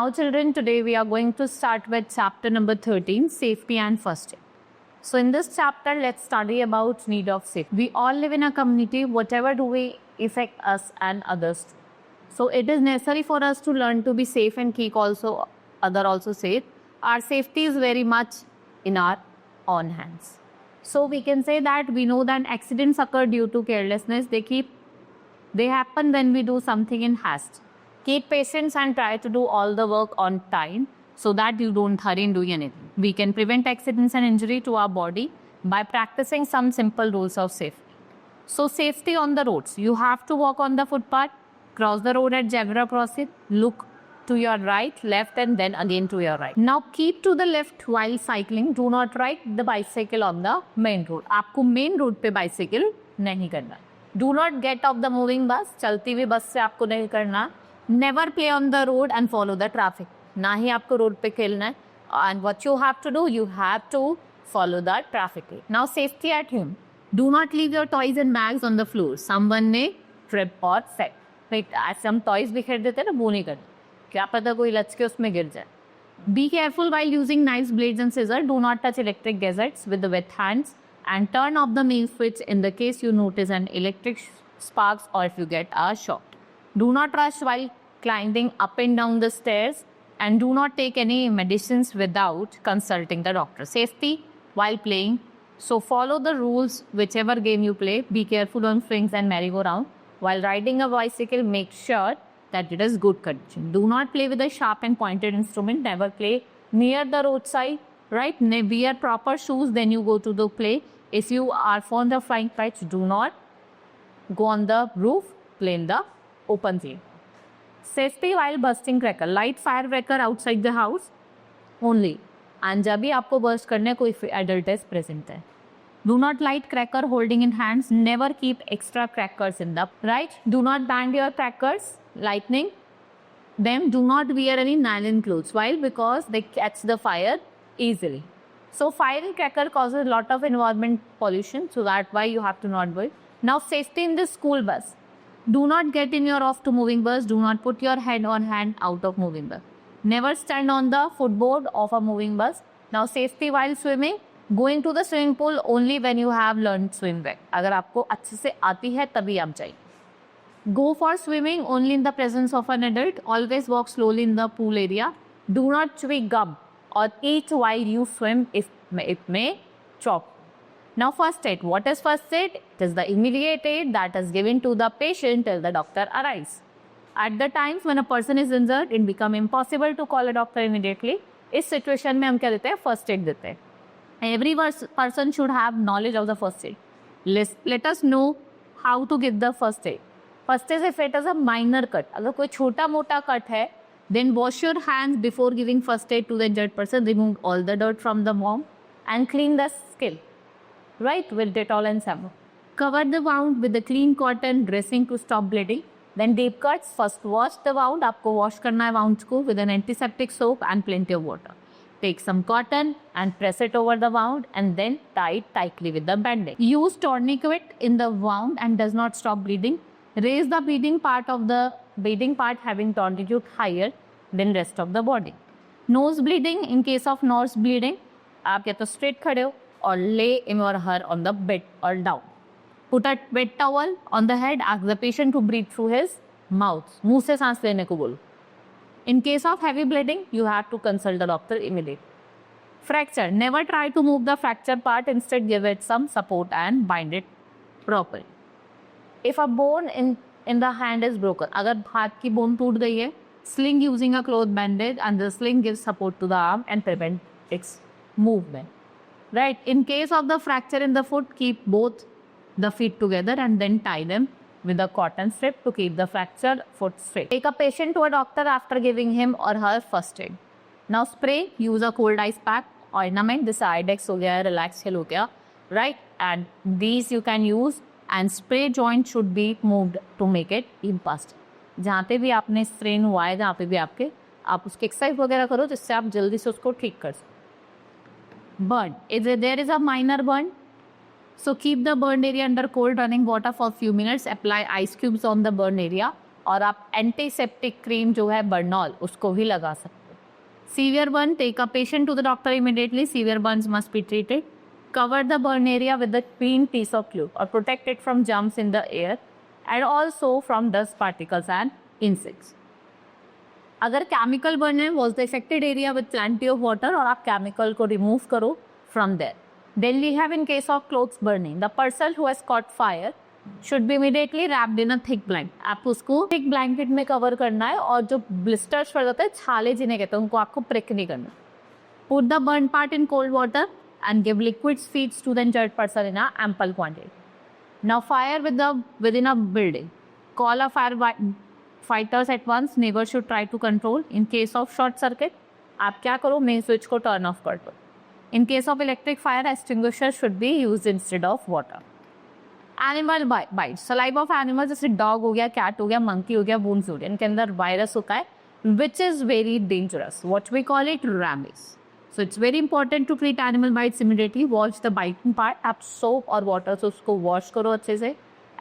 Now children, today we are going to start with chapter number 13, safety and first aid. So in this chapter, let's study about need of safety. We all live in a community, whatever do we affect us and others too. So it is necessary for us to learn to be safe and keep also other also safe. Our safety is very much in our own hands. So we can say that we know that accidents occur due to carelessness. They happen when we do something in haste. Keep patience and try to do all the work on time so that you don't hurry in doing anything. We can prevent accidents and injury to our body by practicing some simple rules of safety. So safety on the roads. You have to walk on the footpath, cross the road at zebra crossing, look to your right, left and then again to your right. Now keep to the left while cycling. Do not ride the bicycle on the main road. आपको main road पे bicycle नहीं करना. Do not get off the moving bus. चलती हुई बस से आपको नहीं करना. Never play on the road and follow the traffic. ना ही आपको रोड पे खेलना है. And what you have to do, you have to follow the traffic. Now safety at home. Do not leave your toys and bags on the floor. Someone may trip or fall. Right? ऐसे हम toys भी खेल देते हैं ना, वो नहीं करते. क्या पता कोई लच के उसमें गिर जाए. Be careful while using knives, blades and scissors. Do not touch electric gadgets with the wet hands and turn off the main switch in the case you notice an electric sparks or if you get a shock. Do not rush while climbing up and down the stairs and do not take any medicines without consulting the doctor. Safety while playing. So follow the rules whichever game you play. Be careful on swings and merry-go-round. While riding a bicycle, make sure that it is good condition. Do not play with a sharp and pointed instrument. Never play near the roadside. Right? Wear proper shoes. Then you go to the play. If you are fond of flying kites, do not go on the roof. Play in the open field. Safety while bursting cracker. Light firecracker outside the house only. And जब भी आपको burst करने कोई adult is present है. Do not light cracker holding in hands. Never keep extra crackers in the right. Do not bang your crackers. Lightning them. Do not wear any nylon clothes. Why? Because they catch the fire easily. So firing cracker causes a lot of environment pollution. So that's why you have to not do it. Now safety in the school bus. Do not get in your off to moving bus. Do not put your head or hand out of moving bus. Never stand on the footboard of a moving bus. Now safety while swimming. Going to the swimming pool only when you have learned swim well. अगर आपको अच्छे से आती है तभी आप जाइए. Go for swimming only in the presence of an adult. Always walk slowly in the pool area. Do not chew gum or eat while you swim if it may choke. Now first aid. What is first aid? It is the immediate aid that is given to the patient till the doctor arrives. At the times when a person is injured, it becomes impossible to call a doctor immediately. इस situation में हम क्या देते हैं? First aid देते हैं. Every person should have knowledge of the first aid. Let us know how to give the first aid. First aid if it is a minor cut. अगर कोई छोटा मोटा cut है, then wash your hands before giving first aid to the injured person. Remove all the dirt from the wound and clean the skin. Right, with Dettol and Samo. Cover the wound with the clean cotton dressing to stop bleeding. Then deep cuts. First wash the wound. आपको wash करना है wounds को with an antiseptic soap and plenty of water. Take some cotton and press it over the wound and then tie it tightly with the bandage. Use tourniquet in the wound and does not stop bleeding. Raise the bleeding part having tourniquet higher than rest of the body. Nose bleeding. In case of nose bleeding, आप या तो straight खड़े हो or lay him or her on the bed or down. Put a wet towel on the head. Ask the patient to breathe through his mouth. मुंह से सांस लेने को बोलो. In case of heavy bleeding, you have to consult the doctor immediately. Fracture. Never try to move the fractured part. Instead, give it some support and bind it properly. If a bone in the hand is broken, अगर हाथ की bone टूट गई है, sling using a cloth bandage and the sling gives support to the arm and prevent its movement. Right. In case of the fracture in the foot, keep both the feet together and then tie them with a cotton strip to keep the fractured foot straight. Take a patient to a doctor after giving him or her first aid. Now spray. Use a cold ice pack. Ointment. This Idex हो गया, relax gel हो गया. Right. And these you can use and spray joint should be moved to make it impaste. जहाँ पे भी आपने strain हुआ है, जहाँ पे भी आप उसके एक्सरसाइज वगैरह करो जिससे आप जल्दी से उसको ठीक कर सको. Burn. If there is a minor burn, so keep the burned area under cold running water for a few minutes. Apply ice cubes on the burn area और आप एंटीसेप्टिक क्रीम जो है बर्नॉल उसको भी लगा सकते हो. Severe burn, take a patient to the doctor immediately. Severe burns must be treated. Cover the burn area with a clean piece of cloth or protect it from germs in the air and also from dust particles and insects. अगर chemical burn है, wash the affected area with plenty of water, और आप chemical को remove करो from there. Then we have in case of clothes burning, the person who has caught fire should be immediately wrapped in a thick blanket. आपको उसको thick blanket में cover करना है, और जो ब्लिस्टर्स पड़ जाते हैं, छाले जिन्हें कहते हैं, उनको आपको प्रिक नहीं करना. Put the burn part in cold water and give liquid feeds to the injured person in a ample quantity. Now fire within a building. Call a firefighters at once. Neighbors should try to control. In case of short circuit, आप क्या करो, main switch को turn off कर दो. In case of electric fire, extinguisher should be used instead of water. Animal bite. Saliva of animals जैसे dog हो गया, cat हो गया, मंकी हो गया, बून्स हो गया, इनके अंदर वायरस होता है, which is very dangerous. What we call it, rabies. So it's very important to treat animal bites immediately. Wash the biting part. आप soap और water से उसको wash करो अच्छे से.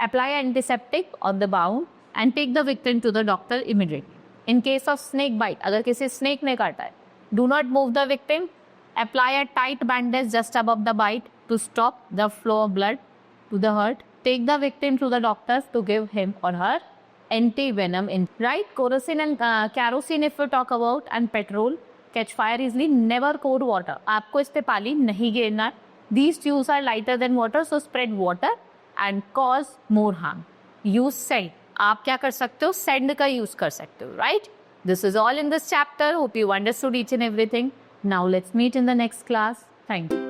Apply antiseptic on the wound and take the victim to the doctor immediately. In case of snake bite, अगर किसी snake ने काटा है, do not move the victim. Apply a tight bandage just above the bite to stop the flow of blood to the hurt. Take the victim to the doctor to give him or her anti-venom. Right? Kerosene and kerosene if we talk about, and petrol. Catch fire easily. Never cold water. आपको इस पे पानी नहीं गिरना. These tubes are lighter than water, so spread water and cause more harm. Use sand. आप क्या कर सकते हो? Sand का use कर सकते हो, right? This is all in this chapter. Hope you understood each and everything. Now let's meet in the next class. Thank you.